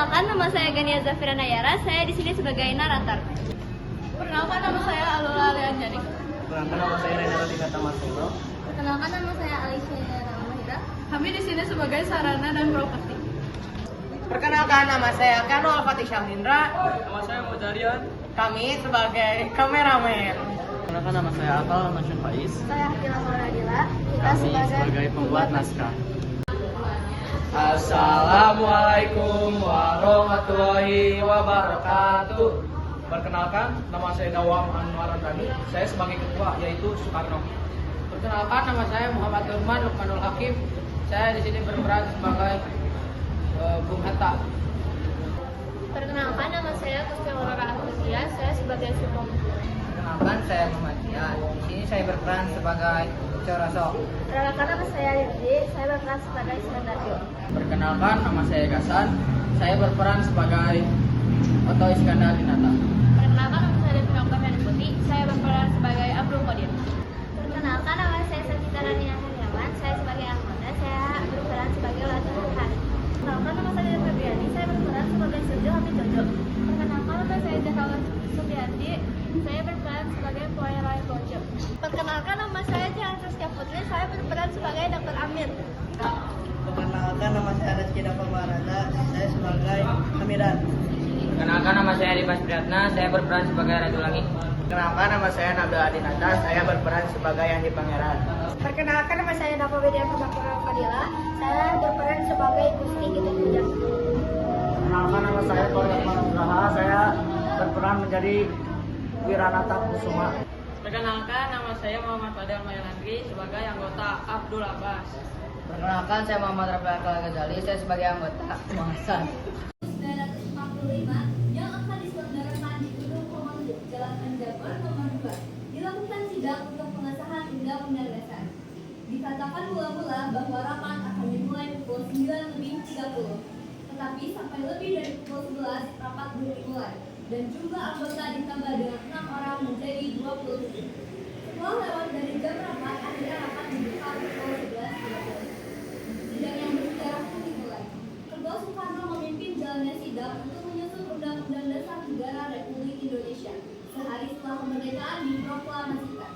Perkenalkan, nama saya Gania Zafira Nayara. Saya di sini sebagai narator. Perkenalkan, nama saya Alula Alianjani. Perkenalkan, nama saya Renata Tigata Marcelo. Perkenalkan, nama saya Alicia Rahmahira. Kami di sini sebagai sarana dan properti. Perkenalkan, nama saya Kano Alfatih Syamindra. Nama saya Mojarian. Kami sebagai kameramen. Perkenalkan, nama saya Akal Mansyun Faiz. Saya Hakila Muradila. Kami sebagai pembuat naskah. Assalamualaikum warahmatullahi wabarakatuh. Perkenalkan, nama saya Dawam Anwar Andani. Saya sebagai ketua, yaitu Soekarno. Perkenalkan, nama saya Muhammad Nurman Lukmanul Hakim. Saya di sini berperan sebagai Bung Hatta. Perkenalkan, nama saya Kusya Aurora Artusia. Saya sebagai Supong. Perkenalkan, saya Muhammad Jian. Di sini saya berperan sebagai Coroso. Perkenalkan, nama saya Rizky. Saya berperan sebagai Sementarjo. Perkenalkan, nama saya Gasan. Saya berperan sebagai Oto Iskandar Dinata. Perkenalkan, nama saya Devi Oktaviani Putri. Saya berperan sebagai Abdul Qadir. Perkenalkan, nama saya Sakita Rania Heriawan. Saya sebagai anggota. Saya berperan sebagai Latul Tuhan. Perkenalkan, nama saya Devi Febriani. Saya berperan sebagai Sujo Hamid Jojo. Perkenalkan, nama saya Jakawa Supianti. Saya berperan sebagai Puai Rai Bojo. Perkenalkan, nama saya Jihan Rizky Putri. Saya berperan sebagai Dr. Amir. Perkenalkan, nama saya Rizky Dava Barada. Saya sebagai Hamidan. Perkenalkan, nama saya Dimas Priyatna. Saya berperan sebagai Ratu Langit. Perkenalkan, nama saya Nabila Adinata. Saya berperan sebagai Andi Pangeran. Perkenalkan, nama saya Dava Widya Pramakura Fadila. Saya berperan sebagai Gusti Gitu Kujang. Perkenalkan, nama saya Korea Manugraha. Saya berperan menjadi Wiranata Kusuma. Perkenalkan, nama saya Muhammad Fadel Mayanandri sebagai anggota Abdul Abbas. Perkenalkan, saya Muhammad Rafi Akal Ghazali. Saya sebagai anggota Muhasan. 1945 yang akan diselenggarakan di Gedung Komando Jalan Anjabar nomor 2 dilakukan sidang untuk pengesahan Undang-Undang Dasar. Dikatakan mula-mula bahwa rapat akan dimulai pukul 9:30, tetapi sampai lebih dari pukul 11 rapat belum dimulai dan jumlah anggota ditambah dengan 6 orang menjadi 27. Setelah lewat dari jam rapat, akhirnya rapat dibuka pukul 11.30. Sidang yang bersejarah pun dimulai. Ketua Soekarno memimpin jalannya sidang untuk menyusun Undang-Undang Dasar Negara Republik Indonesia sehari setelah kemerdekaan diproklamasikan.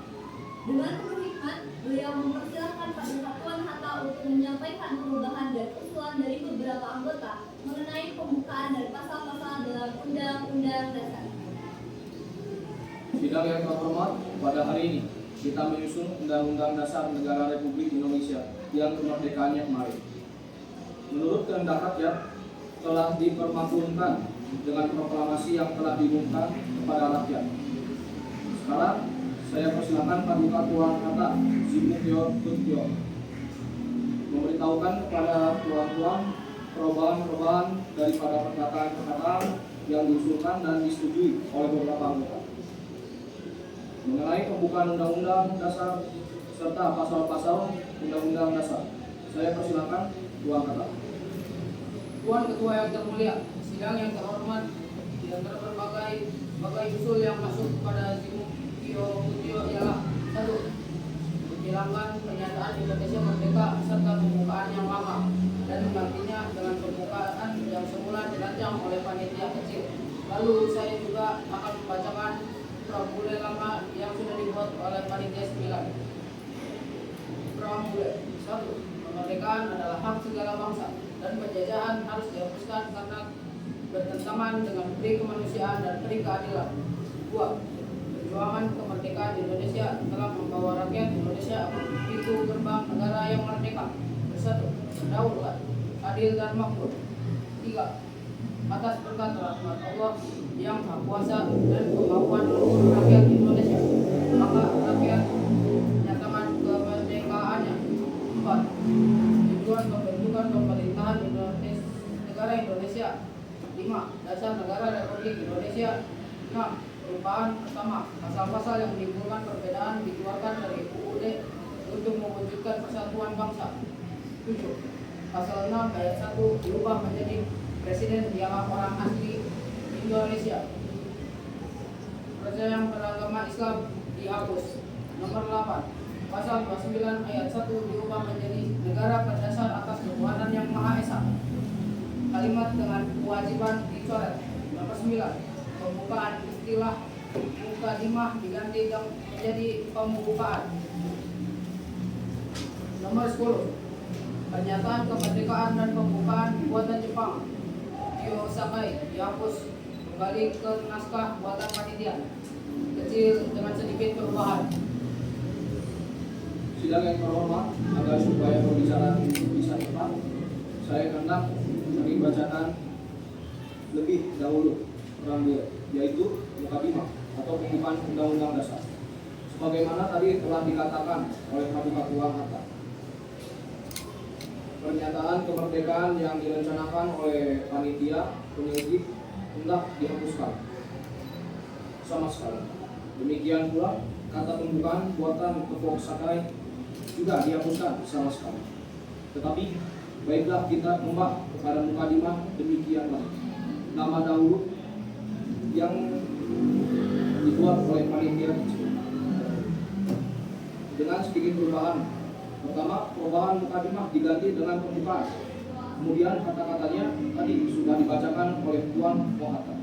Dengan penuh hikmat, beliau mempersilahkan Pak Tuan Hatta untuk menyampaikan perubahan dan usulan dari beberapa anggota mengenai pembukaan dan pasal-pasal dalam Undang-Undang Dasar. Sidang yang terhormat, pada hari ini kita menyusun Undang-Undang Dasar Negara Republik Indonesia yang kemerdekaannya kemarin. Menurut kehendak rakyat, telah dipermaklumkan dengan proklamasi yang telah diumumkan kepada rakyat. Sekarang, saya persilakan Paduka Tuan Hatta Zimukyo Tutyo memberitahukan kepada tuan-tuan perubahan-perubahan daripada perkataan-perkataan yang diusulkan dan disetujui oleh beberapa anggota mengenai pembukaan Undang-Undang Dasar serta pasal-pasal Undang-Undang Dasar. Saya persilakan Tuan Hatta. Tuan Ketua yang termulia, sidang yang terhormat, di antara berbagai usul yang masuk kepada Zimukyo Tutyo ialah 1. Menghilangkan pernyataan Indonesia merdeka serta pembukaan yang lama dan menggantinya dengan pembukaan yang semula dirancang oleh panitia kecil. Lalu saya juga akan membacakan preambule lama yang sudah dibuat oleh panitia 9. Preambule 1. Kemerdekaan adalah hak segala bangsa dan penjajahan harus dihapuskan karena bertentangan dengan peri kemanusiaan dan peri keadilan. 2. Perjuangan kemerdekaan Indonesia telah membawa rakyat Indonesia ke pintu gerbang negara yang merdeka, bersatu, berdaulat, adil dan makmur. 3. Atas berkat rahmat Allah yang Maha Kuasa dan kemauan seluruh rakyat Indonesia, maka rakyat menyatakan kemerdekaannya. 4. Tujuan pembentukan pemerintahan negara Indonesia. 5. Dasar Negara Republik Indonesia. 6. Perubahan pertama, pasal-pasal yang menimbulkan perbedaan dikeluarkan dari UUD untuk mewujudkan persatuan bangsa. 7. Pasal 6 ayat 1 diubah menjadi Presiden ialah orang asli Indonesia. Perjanjian beragama Islam dihapus. Nomor 8. Pasal 29 ayat 1 diubah menjadi negara berdasar atas ketuhanan yang Maha Esa. kalimat dengan kewajiban dicoret. Nomor 9, pembukaan istilah mukadimah diganti menjadi pembukaan. Nomor 10, pernyataan kemerdekaan dan pembukaan buatan Jepang Kyo Sakai dihapus kembali ke naskah buatan panitia kecil dengan sedikit perubahan. Sidang yang terhormat, agar supaya pembicaraan ini bisa cepat, saya hendak membacakan lebih dahulu preambul, yaitu mukadimah atau pembukaan Undang-Undang Dasar. Sebagaimana tadi telah dikatakan oleh Pak Ketua Hatta, pernyataan kemerdekaan yang direncanakan oleh panitia penyelidik hendak dihapuskan sama sekali. Demikian pula kata pembukaan buatan Kyo Sakai juga dihapuskan sama sekali. Tetapi baiklah kita kembali kepada mukadimah demikianlah nama dahulu yang dibuat oleh panitia dengan sedikit perubahan. Pertama, perubahan mukadimah diganti dengan pembukaan. Kemudian kata-katanya tadi sudah dibacakan oleh Tuan Mohatta.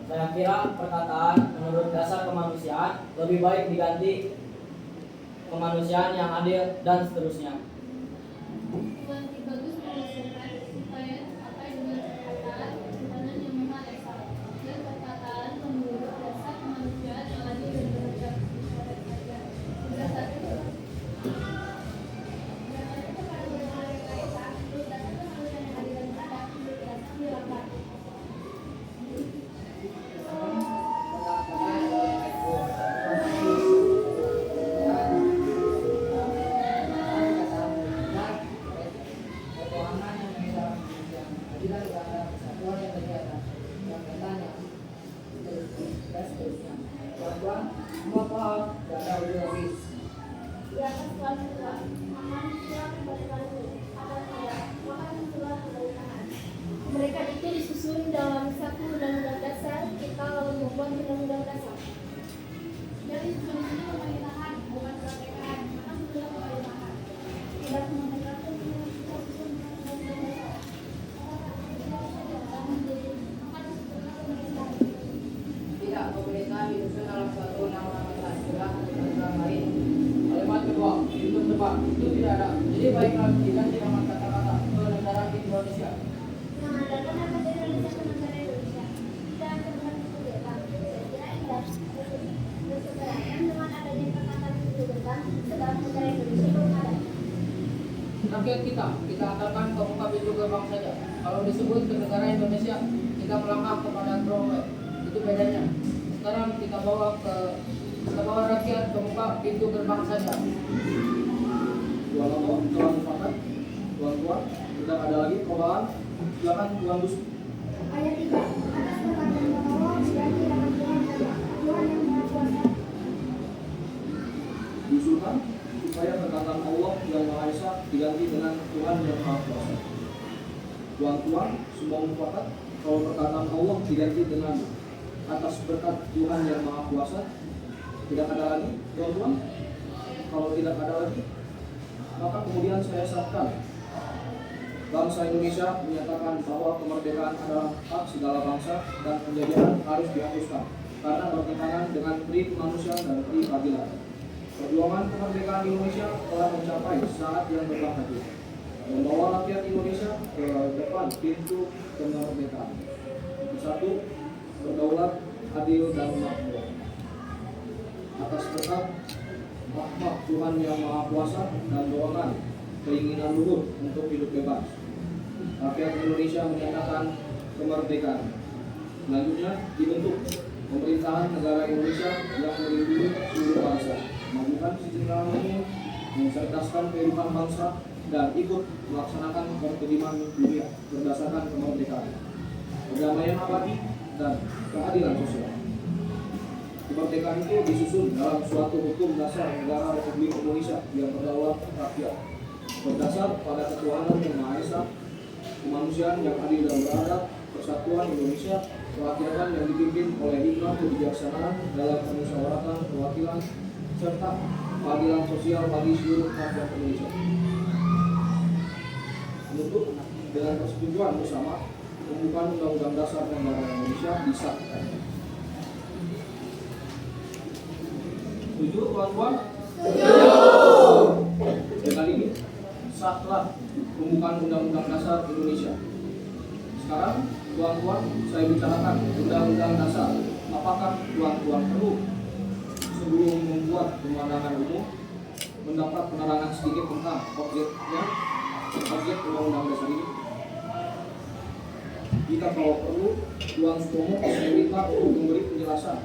Saya kira perkataan menurut dasar kemanusiaan lebih baik diganti kemanusiaan yang adil dan seterusnya. Tuhan Ki Bagus mengusulkan supaya apa dengan perkataan Tuhanan yang Maha Esa dan perkataan menurut dasar kemanusiaan yang adil dan beradab saja. Sudah satu. Mereka itu disusun dalam satu undang-undang dasar, kita lalu membuat undang-undang dasar. Jadi solusinya pemerintahan, bukan kemerdekaan. Maka sudah pemerintahan. Tidak pemerintahan kita susun undang-undang dasar. Tidak, pemerintahan disusun dalam suatu undang-undang dasar. Sudah undang lain. Kalimat kedua, itu depan itu tidak ada. Jadi baiklah diganti dengan kata-kata kenegaraan Indonesia. Mengadakan nama Indonesia ke negara Indonesia dan terbentuk kudeta. Saya kira indah berseberangan dengan adanya perkataan kudeta sebab negara Indonesia belum ada. Rakyat kita antarkan ke muka pintu gerbang saja. Kalau disebut ke negara Indonesia, kita melangkah kepada throne. Itu bedanya. Sekarang kita bawa rakyat ke muka pintu gerbang saja. Tuan telah mufakat, tuan-tuan, tidak ada lagi perubahan. Silakan Tuan Gus. Ayat 3. Atas perkataan Allah diganti dengan Tuhan yang Maha Kuasa. Diusulkan supaya perkataan Allah yang Maha Esa diganti dengan Tuhan yang Maha Kuasa. Tuan-tuan, semua mufakat kalau perkataan Allah diganti dengan atas berkat Tuhan yang Maha Kuasa. Tidak ada lagi, tuan-tuan. Kalau tidak ada lagi, maka kemudian saya sahkan. Bangsa Indonesia menyatakan bahwa kemerdekaan adalah hak segala bangsa dan penjajahan harus dihapuskan karena bertentangan dengan pri kemanusiaan dan pri keadilan. Perjuangan kemerdekaan Indonesia telah mencapai saat yang berbahagia, membawa rakyat Indonesia ke depan pintu kemerdekaan. Satu, berdaulat, adil dan makmur. Atas berkat rahmat Tuhan yang Maha Kuasa dan doakan keinginan luhur untuk hidup bebas, rakyat Indonesia menyatakan kemerdekaan. Selanjutnya dibentuk pemerintahan negara Indonesia yang melindungi seluruh bangsa, memajukan sejarah umum, mencerdaskan kehidupan bangsa, dan ikut melaksanakan ketertiban dunia berdasarkan kemerdekaan, perdamaian abadi, dan keadilan sosial. Kemerdekaan itu disusun dalam suatu hukum dasar negara Republik Indonesia yang berdaulat rakyat, berdasar pada ketuhanan yang Maha Esa, kemanusiaan yang adil dan beradab, persatuan Indonesia, kerakyatan yang dipimpin oleh hikmah kebijaksanaan dalam permusyawaratan perwakilan, serta keadilan sosial bagi seluruh rakyat Indonesia. Menuntut dengan persetujuan bersama pembukaan Undang-Undang Dasar Negara Indonesia disahkan. Setuju tuan-tuan? Dengan ini sahlah pembukaan Undang-Undang Dasar Indonesia. Sekarang tuan-tuan, saya bicarakan Undang-Undang Dasar. Apakah tuan-tuan perlu sebelum membuat pemandangan umum mendapat penerangan sedikit tentang objek Undang-Undang Dasar ini? Jika kalau perlu, Tuan Sutomo saya minta untuk memberi penjelasan.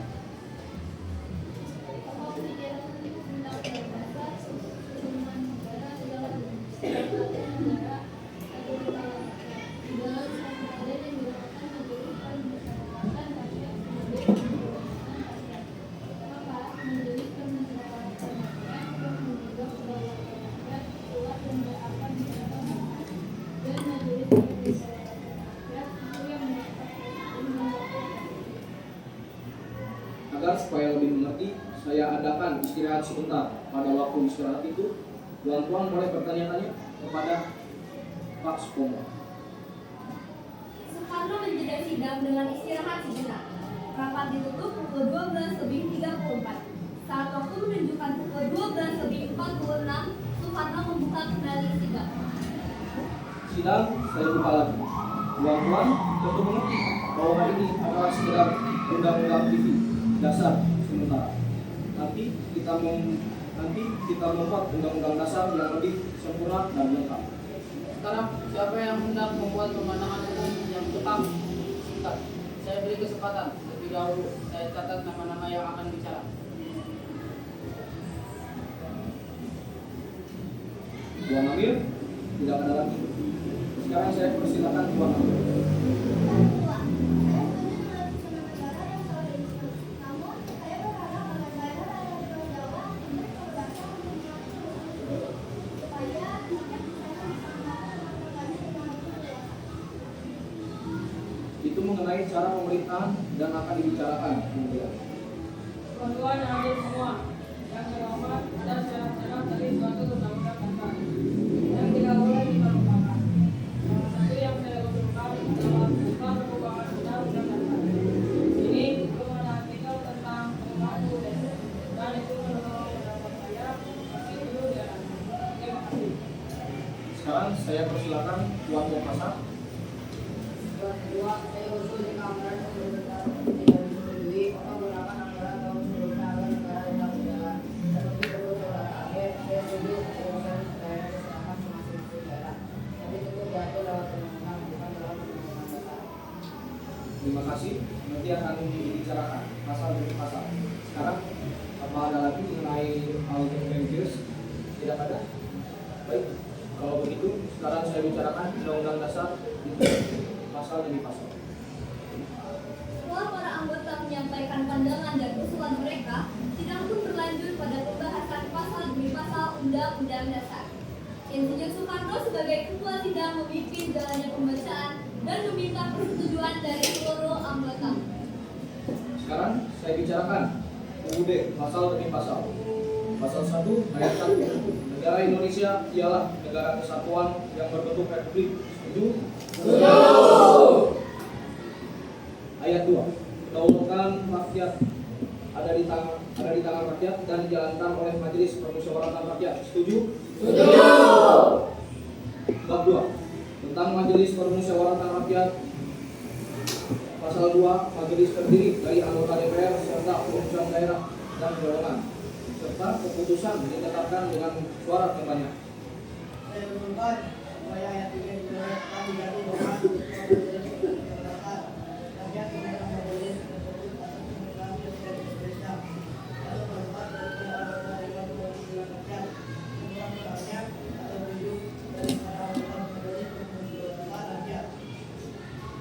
Agar supaya lebih mengerti, saya adakan istirahat sebentar. Pada waktu istirahat itu, tuan-tuan boleh bertanya-tanya kepada Pak Sutomo. Soekarno menjeda sidang dengan istirahat sejenak. Rapat ditutup pukul 12:34. Saat waktu menunjukkan pukul 12:46, Soekarno membuka kembali sidang. Sidang saya buka lagi. Tuan-tuan tentu mengerti bahwa ini adalah sekedar undang-undang TV dasar sementara. Nanti kita membuat undang-undang dasar yang lebih sempurna dan lengkap. Sekarang siapa yang hendak membuat pemandangan umum yang tetap singkat? Saya beri kesempatan. Lebih dahulu saya catat nama-nama yang akan bicara. Tuan Amir tidak ada lagi. Sekarang saya persilakan Tuan Amir. Itu mengenai cara pemerintahan dan akan dibicarakan kemudian. Tuan-tuan yang hadir semua, yang terhormat, ada syarat-syarat dari suatu undang-undang dasar yang tidak boleh diperlukan. Salah satu yang saya usulkan adalah tentang perubahan undang-undang dasar. Ini belum ada artikel tentang perubahan UUD dan itu menurut pendapat saya masih perlu diadakan. Terima kasih. Sekarang saya persilakan Tuan Kopasar. Yang kedua, saya usul di anggaran sebelum tidak disetujui menggunakan anggaran tahun sebelumnya agar negara tetap berjalan. Seperti perlu sholat akhir, saya setuju urusan daerah keselamatan masing-masing daerah. Tapi cukup diatur lewat undang-undang, bukan dalam undang-undang dasar. Terima kasih. Nanti akan dibicarakan pasal demi pasal. Sekarang apa ada lagi mengenai hal yang religius? Tidak ada. Baik. Kalau begitu, sekarang saya bicarakan Undang-Undang Dasar pasal demi pasal. Setelah para anggota menyampaikan pandangan dan usulan mereka, sidang pun berlanjut pada pembahasan pasal demi pasal Undang-Undang Dasar. Insinyur Soekarno sebagai ketua sidang memimpin jalannya pembacaan dan meminta persetujuan dari seluruh anggota. Sekarang saya bicarakan UUD pasal demi pasal. Pasal 1 ayat 1. Negara Indonesia ialah negara kesatuan yang berbentuk republik. Setuju? Ayat 2. Kedaulatan rakyat ada di tangan rakyat dan dijalankan oleh Majelis Permusyawaratan Rakyat. Setuju? Bab 2. Tentang Majelis Permusyawaratan Rakyat. Pasal 2. Majelis terdiri dari anggota DPR serta perumusan daerah dan golongan, serta keputusan ditetapkan dengan suara terbanyak. Saya usulkan supaya ayat 3 dijelaskan diganti dengan rakyat dengan majelis tersebut atas permintaan Presiden Indonesia. Lalu keempat dari anggota Dewan Perwakilan Rakyat semua misalnya atau tujuh dari para anggota majelis permusyawaratan rakyat.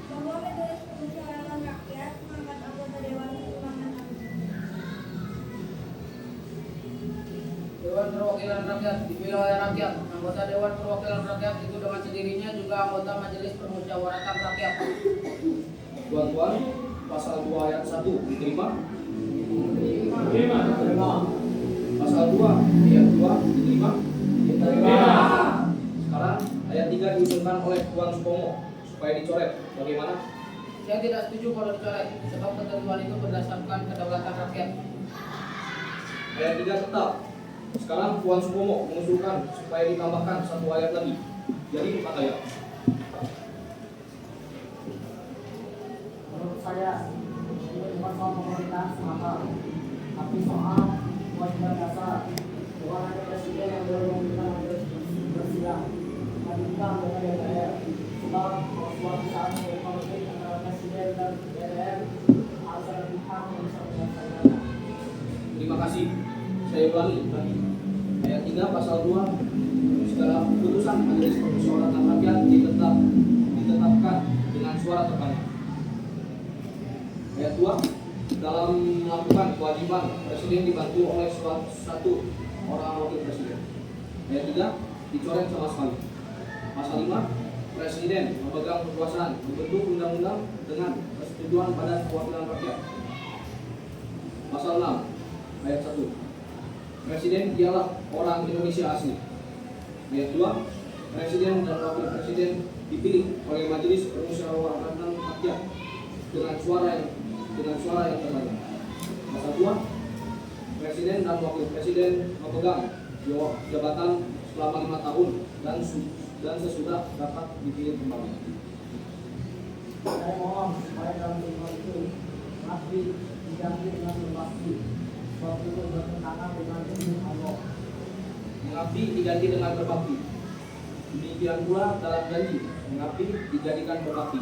Bahwa Majelis Permusyawaratan Rakyat mengangkat anggota Dewan Pertimbangan Agung. Dewan Perwakilan Rakyat dipilih oleh rakyat. Anggota Dewan Perwakilan Rakyat itu dengan sendirinya juga anggota Majelis Permusyawaratan Rakyat. Tuan-tuan, pasal 2 ayat 1 diterima? Terima. Pasal 2 ayat 2 diterima? Terima. Sekarang ayat 3 diucapkan. diusulkan oleh Tuan Supomo supaya dicoret. Bagaimana? Saya tidak setuju kalau dicoret, sebab ketentuan itu berdasarkan kedaulatan rakyat. Ayat 3 tetap. Sekarang Tuan Supomo mengusulkan supaya ditambahkan 1 ayat lagi. Jadi 4 ayat. Menurut saya ini bukan soal pemerintahan semata, tapi soal kewajiban dasar. Bukan hanya presiden yang boleh meminta bersidang, tapi juga anggota DPR. Sebab suatu saat menjadi konflik antara presiden dan DPR harus ada pihak yang bisa menyelesaikannya. Terima kasih. Saya ulangi lagi. Ayat 3 pasal 2, segala keputusan Majelis Permusyawaratan Rakyat ditetapkan dengan suara terbanyak. Ayat 2, dalam melakukan kewajiban presiden dibantu oleh satu orang wakil presiden. Ayat 3, dicoret sama sekali. Pasal 5, presiden memegang kekuasaan membentuk undang-undang dengan persetujuan Badan Perwakilan Rakyat. Pasal 6, ayat 1, presiden ialah orang Indonesia asli. Ayat 2, presiden dan wakil presiden dipilih oleh Majelis Permusyawaratan Rakyat dengan suara yang terbanyak. Pasal 2, presiden dan wakil presiden memegang jabatan selama 5 tahun dan sesudah dapat dipilih kembali. Saya mohon supaya dalam firman itu nabi diganti dengan berbakti. Sebab itu bertentangan dengan hukum Allah. Mengabdi diganti dengan berbakti. Demikian pula dalam janji, mengabdi dijadikan berbakti.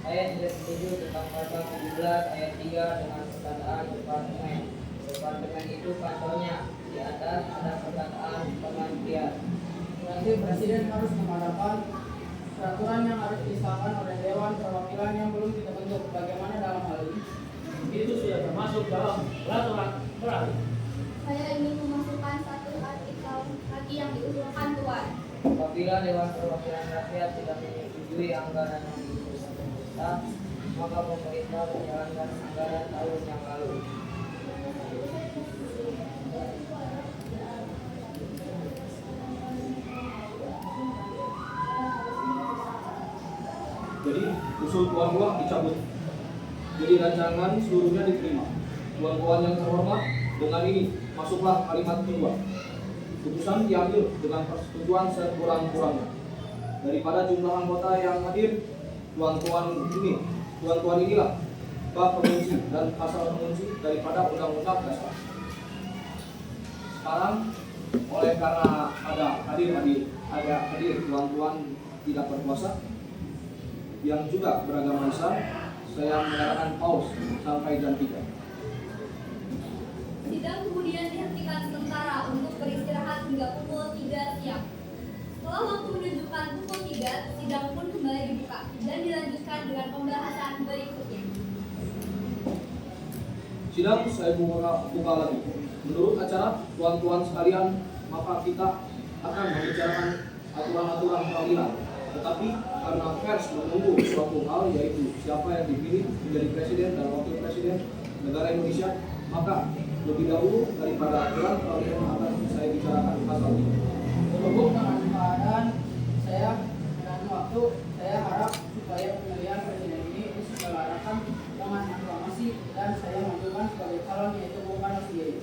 Saya tidak setuju tentang pasal 17 ayat 3 dengan perkataan departemen. Departemen itu kantornya, di atas ada perkataan kementerian. Berarti presiden harus mengadakan peraturan yang harus disahkan oleh Dewan Perwakilan yang belum kita bentuk. Bagaimana dalam hal ini? Itu sudah termasuk dalam peraturan terakhir. Saya ingin memasukkan satu artikel lagi yang diusulkan Tuan. Apabila Dewan Perwakilan Rakyat tidak menyetujui anggaran yang diusulkan pemerintah, maka pemerintah menjalankan anggaran tahun yang lalu. Jadi usul tuan-tuan dicabut. Jadi rancangan seluruhnya diterima. Tuan-tuan yang terhormat, dengan ini masuklah kalimat kedua. Putusan diambil dengan persetujuan sekurang-kurangnya. Daripada jumlah anggota yang hadir, tuan-tuan inilah bab pengunci dan pasal pengunci daripada undang-undang dasar. Sekarang oleh karena ada hadir tuan-tuan tidak berkuasa yang juga beragama Islam, saya menyatakan pause sampai jam 3. Sidang kemudian dihentikan sementara untuk beristirahat hingga pukul 3 siang. Setelah waktu menunjukkan pukul 3, sidang pun kembali dibuka dan dilanjutkan dengan pembahasan berikutnya. Sidang saya buka lagi. Menurut acara tuan-tuan sekalian, maka kita akan membicarakan aturan-aturan peralihan. Tetapi karena pers menunggu suatu hal, yaitu siapa yang dipilih menjadi presiden dan wakil presiden negara Indonesia, maka lebih dahulu daripada aturan peralihan akan saya bicarakan pasal ini. Berhubung dengan keadaan saya dan waktu, saya harap supaya pemilihan presiden ini diselenggarakan dengan aklamasi dan saya mengajukan sebagai calon yaitu Bung Karno sendiri.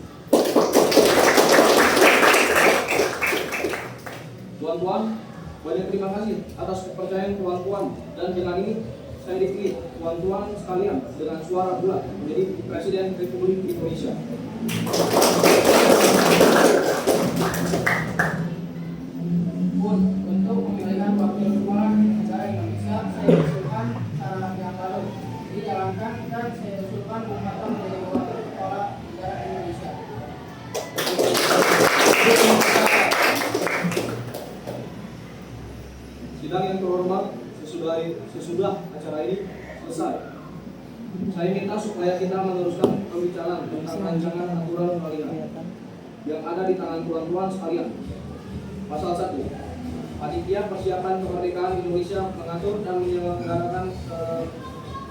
Tuan-tuan, banyak terima kasih atas kepercayaan tuan-tuan, dan dengan ini saya dipilih tuan-tuan sekalian dengan suara bulat menjadi Presiden Republik Indonesia. Untuk pemilihan wakil kepala negara Indonesia, saya usulkan cara yang lalu dijalankan dan saya usulkan Bung Karno menjadi wakil kepala negara Indonesia. Sidang yang terhormat, sesudah acara ini selesai, saya minta supaya kita meneruskan pembicaraan tentang rancangan aturan peralihan yang ada di tangan tuan-tuan sekalian. Pasal 1, Panitia Persiapan Kemerdekaan Indonesia mengatur dan menyelenggarakan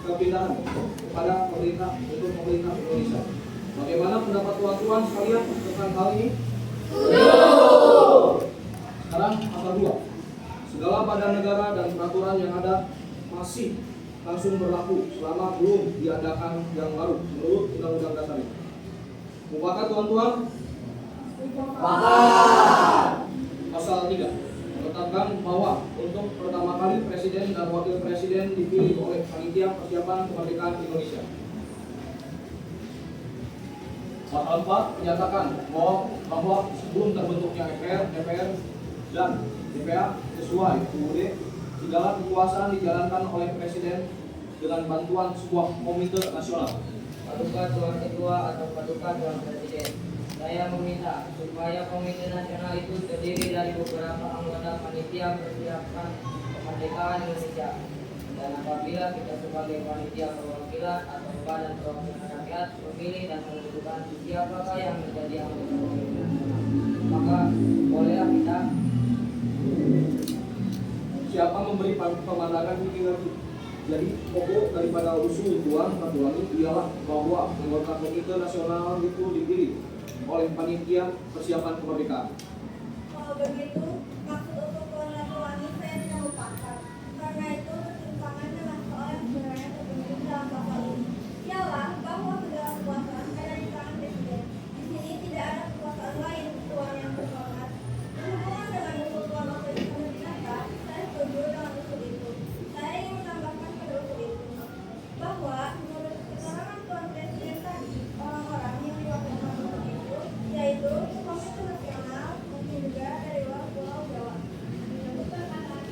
kepindahan kepada pemerintah untuk pemerintah Indonesia. Bagaimana pendapat tuan-tuan sekalian tentang hal ini? Sekarang pasal 2. Segala badan negara dan peraturan yang ada masih langsung berlaku selama belum diadakan yang baru menurut Undang-Undang Dasar itu. Mufakat tuan-tuan? Pasal 3 menetapkan bahwa untuk pertama kali presiden dan wakil presiden dipilih oleh Panitia Persiapan Kemerdekaan Indonesia. Pasal 4 menyatakan bahwa sebelum terbentuknya MPR, DPR, dan DPA sesuai UUD, segala kekuasaan dijalankan oleh presiden dengan bantuan sebuah komite nasional. Paduka Tuan Ketua atau Paduka Tuan Presiden. Saya meminta supaya Komite Nasional itu terdiri dari beberapa anggota Panitia Persiapan Kemerdekaan Indonesia. Dan apabila kita sebagai panitia perwakilan atau badan perwakilan rakyat memilih dan menentukan siapakah yang menjadi anggota Komite Nasional, maka bolehlah kita Siapa memberi pemandangan ini lagi. Jadi pokok daripada usul tuan ini ialah bahwa anggota Komite Nasional itu dipilih oleh Panitia Persiapan Kemerdekaan. Kalau begitu, maksud untuk tuan ini saya tidak lupakan. Karena itu bertentangan dengan soal yang sebenarnya terpenuhi dalam pasal ini. Ialah bahwa segala kekuasaan ada di tangan presiden. Di sini tidak ada kekuasaan lain tuan yang terhormat. Berhubungan dengan usul tuan waktu itu menjelaskan, saya setuju dengan usul itu. Saya ingin menambahkan pada usul itu bahwa menurut keterangan tuan presiden tadi, orang-orang yang diwakilkan usul itu yaitu Komite Nasional mungkin juga dari luar Pulau Jawa. Menurut perkataan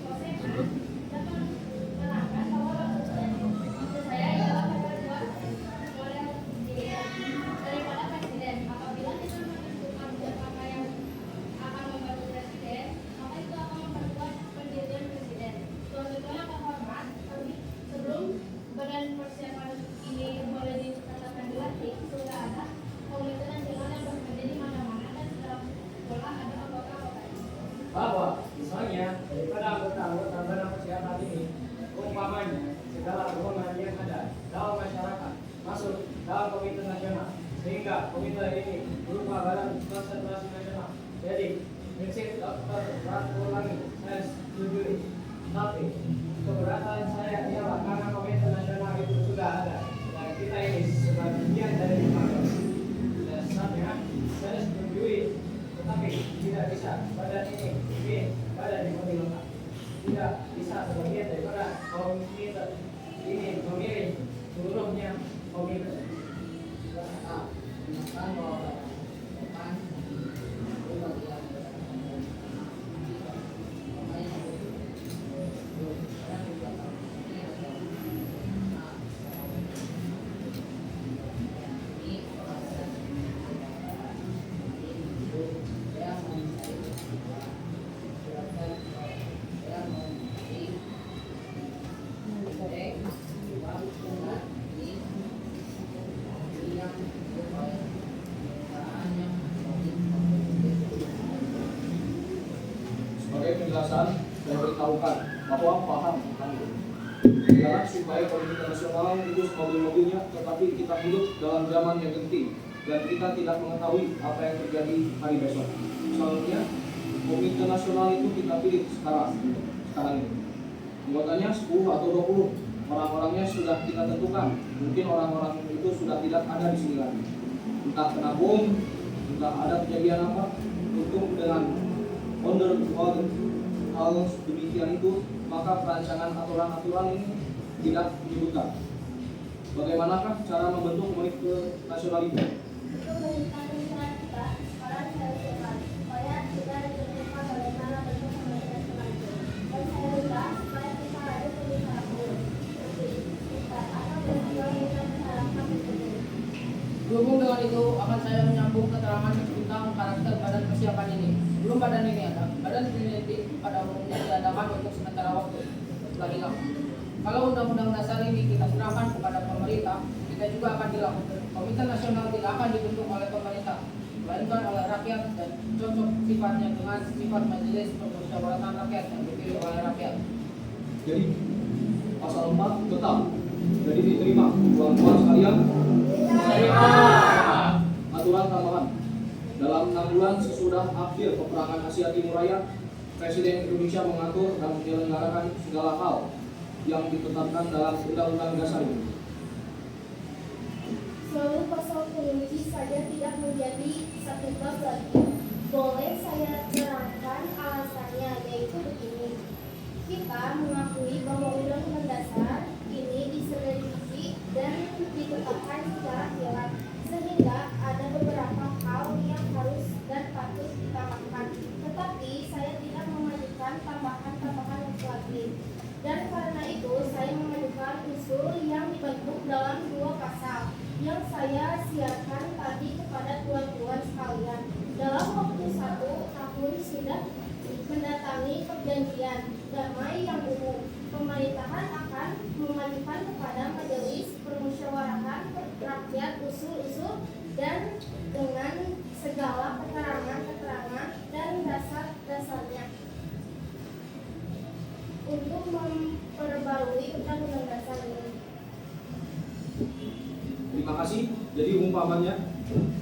Koseman dapat menerangkan bahwa maksud saya ialah ketentuan oleh daripada presiden. Apabila kita menentukan siapa yang akan membantu presiden, maka itu akan memperkuat pendirian presiden. Tuan-tuan yang terhormat, sebelum badan persiapan ini boleh dikatakan dilatih, sudah ada Komite Nasional yang bekerja di mana-mana dan setelah sekolah ada anggota-anggotanya. Bahwa misalnya daripada anggota-anggota badan persiapan ini, umpamanya segala golongan yang ada dalam masyarakat masuk dalam Komite Nasional, sehingga komite ini berupa badan konsentrasi nasional. Jadi prinsip Dr. Ratu Langi saya setuju, tapi keberatan saya ialah karena Komite Nasional itu sudah ada dan kita ini sebagian dari lembaga. Dasarnya saya setuju, tetapi tidak bisa badan ini badan yang lebih lengkap. Tidak bisa sebagian daripada komite ini memilih seluruhnya komite. Menyatakan bahwa depan Sebagai penjelasan, saya beritahukan bahwa paham tentang itu adalah supaya Komite Nasional itu mobil-mobilnya, tetapi kita hidup dalam zaman yang genting dan kita tidak mengetahui apa yang terjadi hari besok. Misalnya, Komite Nasional itu kita pilih sekarang ini. Anggotanya 10 atau 20, orang-orangnya sudah kita tentukan. Mungkin orang-orang itu sudah tidak ada di sini lagi. Entah kena bom, entah ada kejadian apa, untuk dengan hal demikian itu, maka perancangan aturan-aturan ini tidak dibutuhkan. Bagaimanakah cara membentuk Komite Nasional itu? Itu menunjukkan keinginan kita, sekarang saya usulkan supaya kita ditentukan bagaimana bentuk Komite Nasional itu. Dan saya minta supaya kita ada pembicaraan dulu. Nanti kita atau beliau kita bicarakan itu. Berhubung dengan itu, akan saya menyambung keterangan tentang karakter badan persiapan ini. Sebelum badan ini ada, badan peneliti pada umumnya diadakan untuk sementara waktu, setelah hilang. Kalau undang-undang dasar ini kita serahkan kepada pemerintah, kita juga akan hilang. Komite Nasional tidak akan dibentuk oleh pemerintah, melainkan oleh rakyat dan cocok sifatnya dengan sifat majelis permusyawaratan rakyat yang dipilih oleh rakyat. Jadi pasal 4 tetap jadi diterima tuan-tuan sekalian. Aturan tambahan dalam 6 bulan sesudah akhir peperangan Asia Timur Raya, Presiden Indonesia mengatur dan menyelenggarakan segala hal yang ditetapkan dalam Undang-Undang Dasar ini. Selalu pasal pengunci saja tidak menjadi satu bab lagi. Boleh saya terangkan alasannya, yaitu begini. Kita mengakui bahwa Undang-Undang Dasar ini diselidiki dan ditetapkan secara kilat, sehingga ada beberapa hal yang harus dan patut ditambahkan. Tetapi saya tidak mengajukan tambahan-tambahan lagi. Dan karena itu saya mengajukan usul yang dibentuk dalam 2 pasal yang saya siarkan tadi kepada tuan-tuan sekalian. Dalam waktu 1 tahun sudah mendatangi perjanjian damai yang umum. Pemerintahan akan mengajukan kepada Majelis Permusyawaratan Rakyat usul-usul dan dengan segala keterangan-keterangan dan dasar-dasarnya untuk memperbarui Undang-Undang Dasar ini. Terima kasih. Jadi umpamanya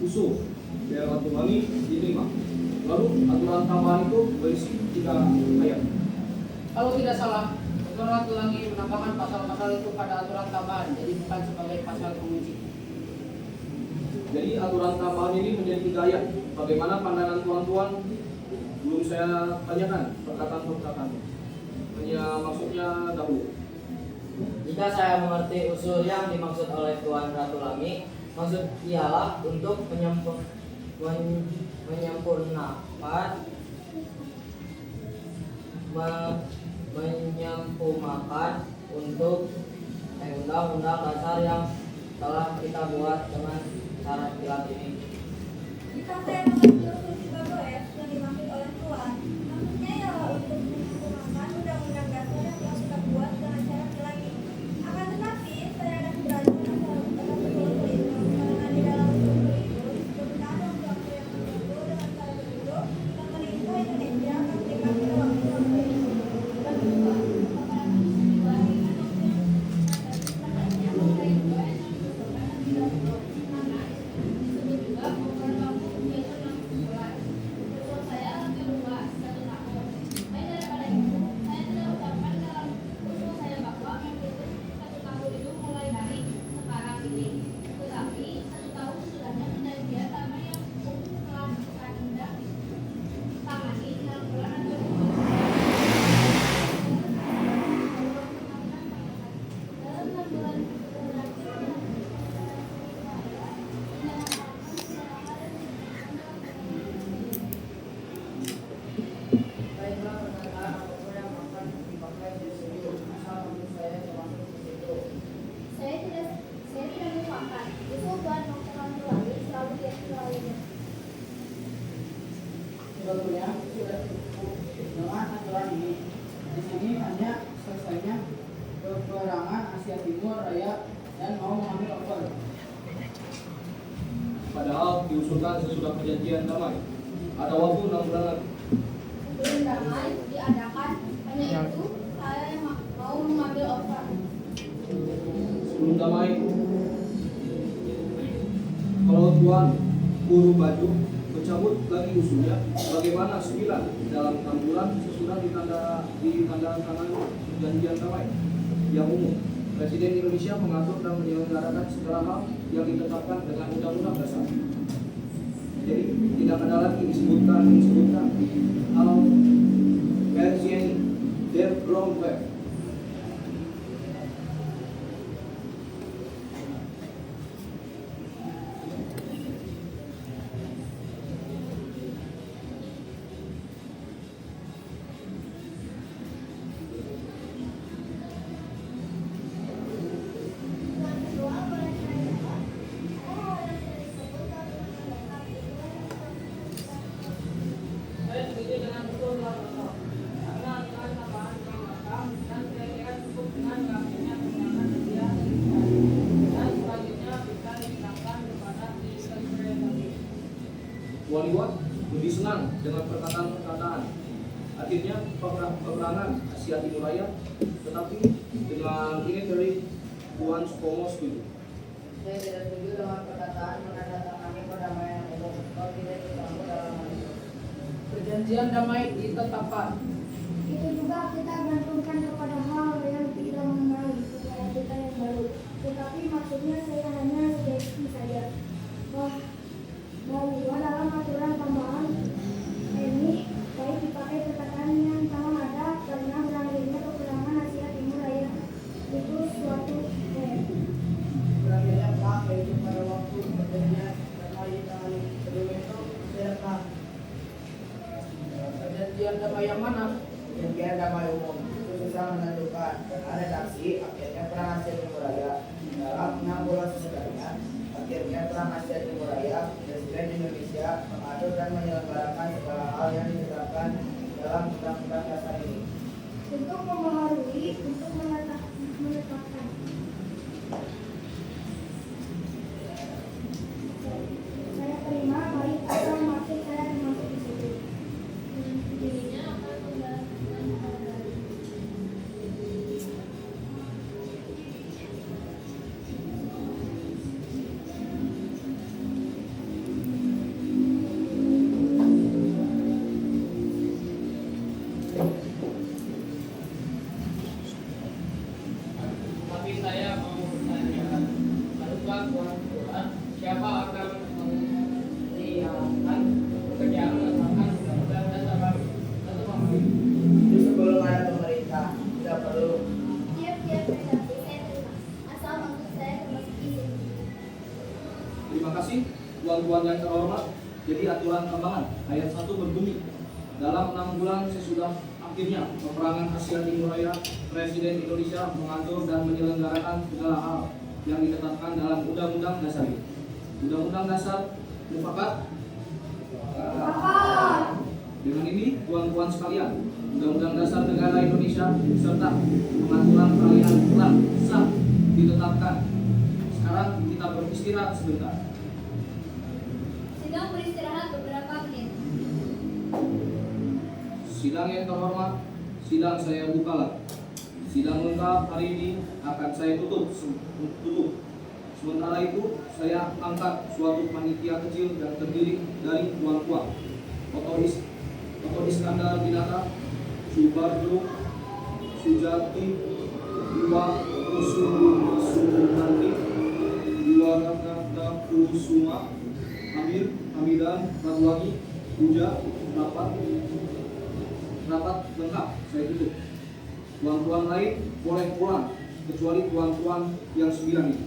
usul biar Tuhangi diterima. Lalu aturan tambahan itu berisi 3 ayat. Kalau tidak salah, Dr. Ratulangi menambahkan pasal-pasal itu pada aturan tambahan, jadi bukan sebagai pasal pengunci. Jadi aturan tambahan ini menjadi 3 ayat. Bagaimana pandangan tuan-tuan? Belum saya tanyakan perkataan-perkataannya. Hanya maksudnya dahulu. Jika saya mengerti usul yang dimaksud oleh Tuan Ratulangi, maksud ialah untuk menyempurnakan untuk Undang-Undang Dasar yang telah kita buat dengan cara kilat ini. Jika saya mengerti usul 3 yang dimaksud oleh Tuan, maksudnya ialah untuk menyempurnakan Undang-Undang Dasar yang telah kita buat dengan cara kilat ini. Akan tetapi, saya akan berajukan atas usul itu karena di dalam usul itu disebutkan ada waktu yang tertentu dengan cara tertentu yang menimpa Indonesia akan berikan pada waktu-waktu itu. Dan kedua, Baiklah, perkataan apapun yang akan dipakai di sini, asal menurut saya termasuk di situ. saya tidak melupakan usul Tuan Dr. Ratulangi selalu diakui. Sebetulnya sudah cukup dengan aturan ini. Di sini hanya selesainya peperangan Asia Timur Raya dan mau mengambil over. Padahal diusulkan sesudah perjanjian damai. Ada waktu 6 bulan lagi. Sebelum damai diadakan, hanya itu saya yang mau mengambil obat. Sebelum damai, kalau Tuan buru baju mencabut lagi usulnya, bagaimana 9 dalam 6 bulan sesudah ditandatangani perjanjian damai yang umum. Presiden Indonesia mengatur dan menyelenggarakan segala hal yang ditetapkan dengan Undang-Undang Dasar. Jadi tidak ada lagi disebutkan hal Persian der Grondwet. Yang kedua, boleh saya jawab? Ada hal yang tidak disebut dalam Undang-Undang Dasar itu yang Saya setuju dengan usul Tuan Dr. Karena aturan tambahan yang matang dan saya kira cukup dengan kami-nya tunjangan media dan selanjutnya bisa diserahkan kepada Sekretariat. Tuan Iwan lebih senang dengan perkataan-perkataan. Akhirnya peperangan Asia Timur Raya, tetapi dengan ini dari Tuan Supomo setuju. Saya tidak setuju dengan perkataan menandatangani perdamaian umum. Kalau tidak dicampur dalam hal itu. Perjanjian damai ditetapkan. Itu juga kita gantungkan kepada hal yang tidak mengenai budaya kita yang baru. Tetapi maksudnya saya hanya sugesti saja. Bahwa dalam aturan tambahan ini baik dipakai perkataan yang sama ada karena berakhirnya peperangan Asia Timur Raya itu suatu Berakhirnya perang yaitu pada waktu perjanjian damai di tangan kedua itu silakan. Perjanjian damai yang mana? Perjanjian damai umum itu susah menentukan karena ada saksi akhirnya perang Asia Timur Raya. Dalam 6 bulan sesudahnya akhirnya perang Asia Timur Raya, Presiden Indonesia mengatur dan menyelenggarakan segala hal yang ditetapkan dalam Undang-Undang Dasar ini. untuk membaharui untuk menetapkan. Saya terima baik asal maksud saya termasuk di situ. Dirinya akan menggantikan hal baru. Tapi saya mau bertanya, adakah Tuhan siapa akan menyiapkan pekerjaan melaksanakan undang-undang dasar baru? Satu memahami. Itu sebelum ada pemerintah, tidak perlu. Tiap-tiap redaksi saya terima, asal maksud saya termasuk di sini. Terima kasih, tuan-tuan yang terhormat. Jadi aturan tambahan ayat 1 berbunyi, dalam 6 bulan sesudah akhirnya peperangan Asia Timur Raya, Presiden Indonesia mengatur dan menyelenggarakan segala hal yang ditetapkan dalam Undang-Undang Dasar ini. Undang-Undang Dasar mufakat. Dengan ini, tuan-tuan sekalian, Undang-Undang Dasar Negara Indonesia serta pengaturan peralihan peran sah ditetapkan. Sekarang kita beristirahat sebentar. Sidang beristirahat beberapa menit. Sidang yang terhormat, sidang saya buka. Sidang lengkap hari ini akan saya tutup. Sementara itu, saya angkat suatu panitia kecil yang terdiri dari tuan-tuan Oto Iskandar Binata, Subarjo, Sujati, Iwa Kusumanti, Iwa Rakata Kusuma, Amir, Hamidan, Radwani, Puja, rapat lengkap saya tutup. Tuan-tuan lain boleh pulang kecuali tuan-tuan yang 9 ini.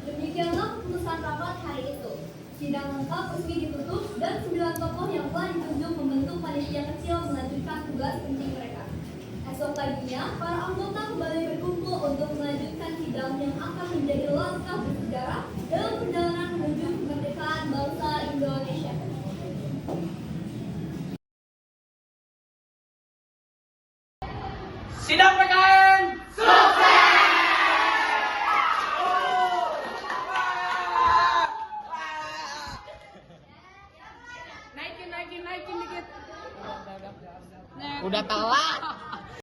Demikianlah keputusan rapat hari itu. Sidang lengkap resmi ditutup dan 9 tokoh yang telah ditunjuk membentuk panitia kecil melanjutkan tugas penting mereka. Esok paginya, para anggota kembali berkumpul untuk melanjutkan sidang yang akan menjadi langkah bersejarah dalam perjalanan menuju kemerdekaan bangsa Indonesia. Sidang PKN Naikin dikit. udah telat.